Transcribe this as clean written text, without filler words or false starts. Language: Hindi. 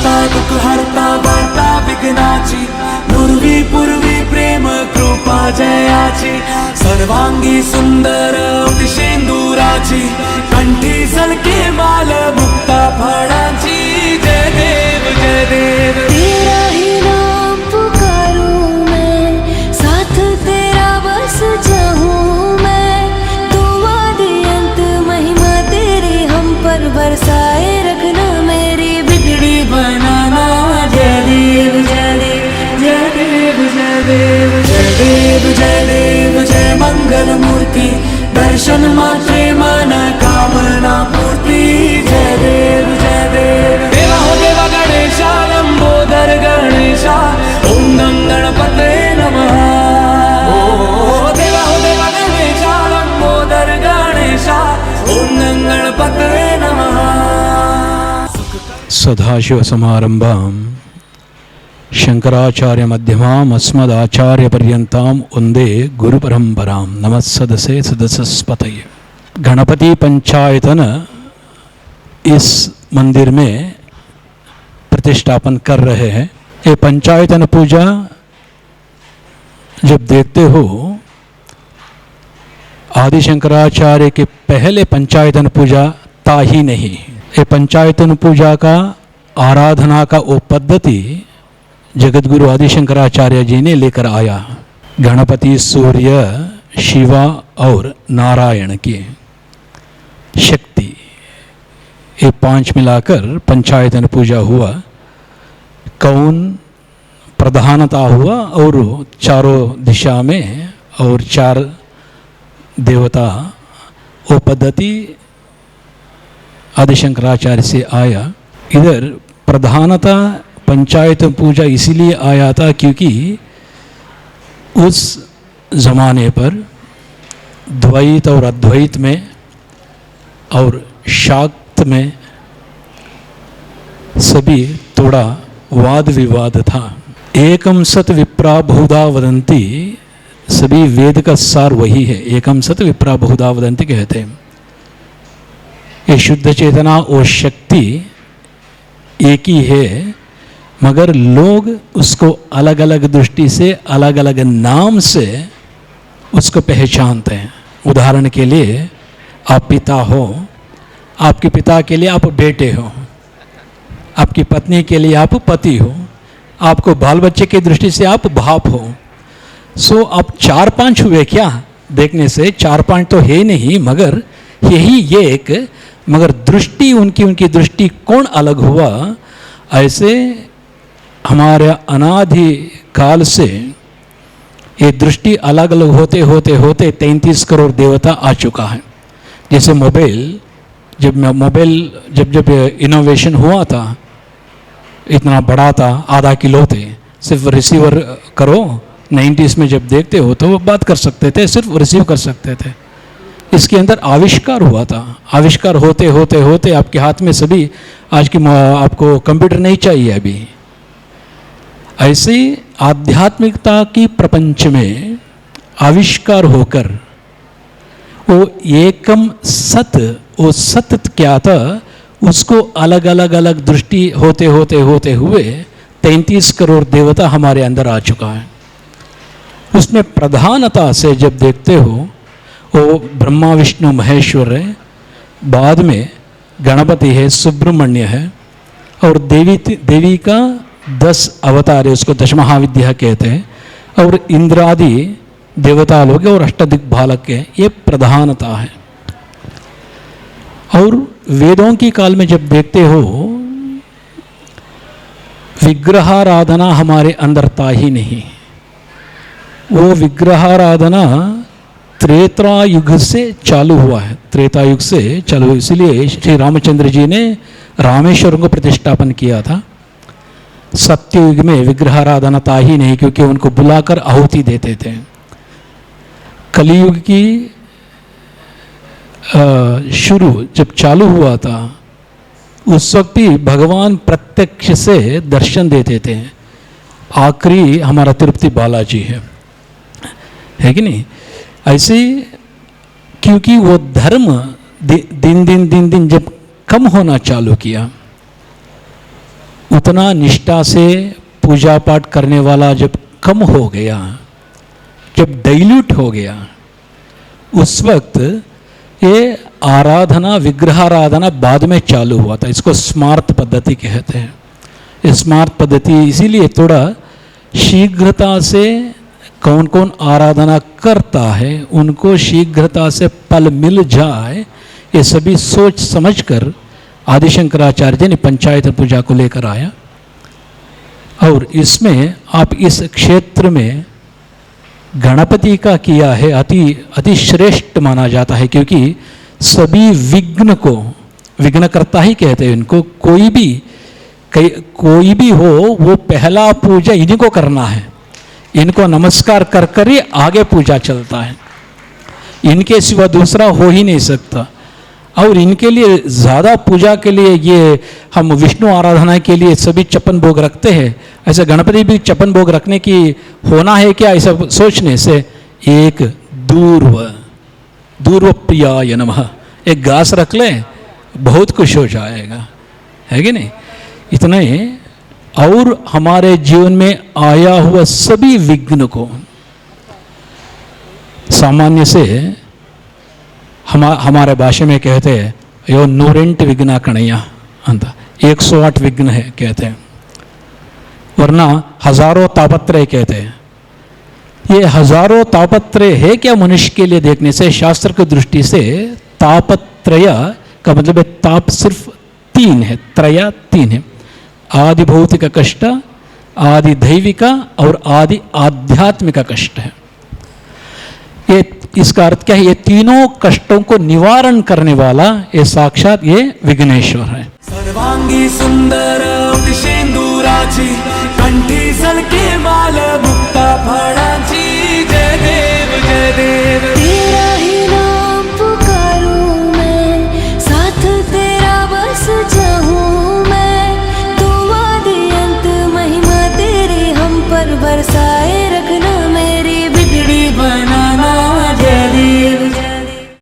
करता दुःख हरता वार्ता विघ्नाची पूर्वी पूर्वी प्रेम कृपा जयाची सर्वांगी सुंदर शेंदुराची कंठी झळके माल मुक्ता फळाची जय देव जय देव तेरा ही नाम पुकारूं मैं साथ तेरा बस चाहूं मैं तू आदि अंत महिमा तेरी हम पर बरसाए रखना मेरी बिगड़ी बनाना जय देव जय देव जय देव जय देव जय देव जय देव जय मंगल मूर्ति दर्शन मात्रे मन कामना पूर्ति जय देव जय देव देवा हो देवा गणेशा लंबोदर गणेशा ओम गणपते नमः ओ देवा हो देवा गणेशा लंबोदर गणेशा ओम गणपते नमः सदाशिव समारंभां शंकराचार्य मध्यमाम् अस्मदाचार्य पर्यन्तां वंदे गुरु परंपरां नमः सदसे सदसस्पतये। गणपति पंचायतन इस मंदिर में प्रतिष्ठापन कर रहे हैं। ये पंचायतन पूजा जब देखते हो आदि शंकराचार्य के पहले पंचायतन पूजा था ही नहीं। ये पंचायतन पूजा का आराधना का वो पद्धति जगत गुरु आदि शंकराचार्य जी ने लेकर आया। गणपति सूर्य शिवा और नारायण की शक्ति ये पांच मिलाकर पंचायतन पूजा हुआ। कौन प्रधानता हुआ और चारों दिशा में और चार देवता वो पद्धति आदि शंकराचार्य से आया। इधर प्रधानता पंचायत पूजा इसीलिए आया था क्योंकि उस जमाने पर द्वैत और अद्वैत में और शाक्त में सभी थोड़ा वाद विवाद था। एकम सत विप्रा बहुधा वदंती, सभी वेद का सार वही है। एकम सत विप्रा बहुधा वदंती कहते हैं। ये शुद्ध चेतना और शक्ति एक ही है, मगर लोग उसको अलग अलग दृष्टि से अलग अलग नाम से उसको पहचानते हैं। उदाहरण के लिए आप पिता हो, आपके पिता के लिए आप बेटे हो, आपकी पत्नी के लिए आप पति हो, आपको बाल बच्चे की दृष्टि से आप बाप हो। सो आप चार पांच हुए क्या देखने से? चार पांच तो है नहीं, मगर यही ये एक, मगर दृष्टि उनकी दृष्टि कौन अलग हुआ। ऐसे हमारे अनादि काल से ये दृष्टि अलग अलग होते होते होते 33 करोड़ देवता आ चुका है। जैसे मोबाइल जब इनोवेशन हुआ था, इतना बड़ा था, आधा किलो थे, सिर्फ रिसीवर करो। 90s में जब देखते हो तो वो बात कर सकते थे, सिर्फ रिसीव कर सकते थे। इसके अंदर आविष्कार हुआ था। आविष्कार होते होते होते आपके हाथ में सभी आज की आपको कंप्यूटर नहीं चाहिए अभी। ऐसे आध्यात्मिकता की प्रपंच में आविष्कार होकर वो एकम सत, वो सत क्या था, उसको अलग अलग अलग दृष्टि होते होते होते हुए 33 करोड़ देवता हमारे अंदर आ चुका है। उसमें प्रधानता से जब देखते हो वो ब्रह्मा विष्णु महेश्वर है, बाद में गणपति है, सुब्रमण्य है, और देवी का 10 अवतार है, उसको दश महाविद्या कहते हैं, और इंद्रादि देवता लोग और अष्टदिक्पालक है। ये प्रधानता है। और वेदों की काल में जब देखते हो विग्रहाराधना हमारे अंदर था ही नहीं। वो विग्रहाराधना त्रेता युग से चालू हुआ है। त्रेता युग से चालू, इसलिए श्री रामचंद्र जी ने रामेश्वर को प्रतिष्ठापन किया था। सत्ययुग में विग्रहाराधना था ही नहीं, क्योंकि उनको बुलाकर आहुति देते थे। कलियुग की शुरू जब चालू हुआ था, उस वक्त भी भगवान प्रत्यक्ष से दर्शन देते थे। आखिरी हमारा तिरुपति बालाजी है कि नहीं? ऐसे क्योंकि वो धर्म दिन दिन जब कम होना चालू किया, उतना निष्ठा से पूजा पाठ करने वाला जब कम हो गया, जब डाइल्यूट हो गया, उस वक्त ये आराधना, विग्रहाराधना बाद में चालू हुआ था। इसको स्मार्त पद्धति कहते हैं। ये स्मार्त पद्धति इसीलिए थोड़ा शीघ्रता से कौन कौन आराधना करता है उनको शीघ्रता से फल मिल जाए, ये सभी सोच समझकर आदि शंकराचार्य जी ने पंचायत पूजा को लेकर आया। और इसमें आप इस क्षेत्र में गणपति का किया है अति श्रेष्ठ माना जाता है, क्योंकि सभी विघ्न को विघ्नकर्ता ही कहते हैं इनको। कोई भी हो वो पहला पूजा इन्हीं को करना है, इनको नमस्कार कर कर ही आगे पूजा चलता है, इनके सिवा दूसरा हो ही नहीं सकता। और इनके लिए ज़्यादा पूजा के लिए ये हम विष्णु आराधना के लिए सभी 56 भोग रखते हैं, ऐसे गणपति भी 56 भोग रखने की होना है क्या, ऐसा सोचने से एक दूर्व प्रियाय नमः एक घास रख ले, बहुत खुश हो जाएगा, है कि नहीं। इतने और हमारे जीवन में आया हुआ सभी विघ्न को सामान्य से हमारे भाषा में कहते हैं यो 108 विघ्न कणैया अंत 108 विघ्न है कहते हैं, वरना हजारों तापत्रय कहते हैं। ये हजारों तापत्रय है क्या मनुष्य के लिए देखने से, शास्त्र की दृष्टि से तापत्रय का मतलब है ताप सिर्फ 3 है, त्रय 3 है, आदि भौतिक कष्ट, आदि दैविक और आदि आध्यात्मिक कष्ट है। ये इसका अर्थ क्या है, ये तीनों कष्टों को निवारण करने वाला ये साक्षात ये विघ्नेश्वर है। सर्वांगी सुंदर उदिशेंदुराची कंठी झलके माल मुक्ता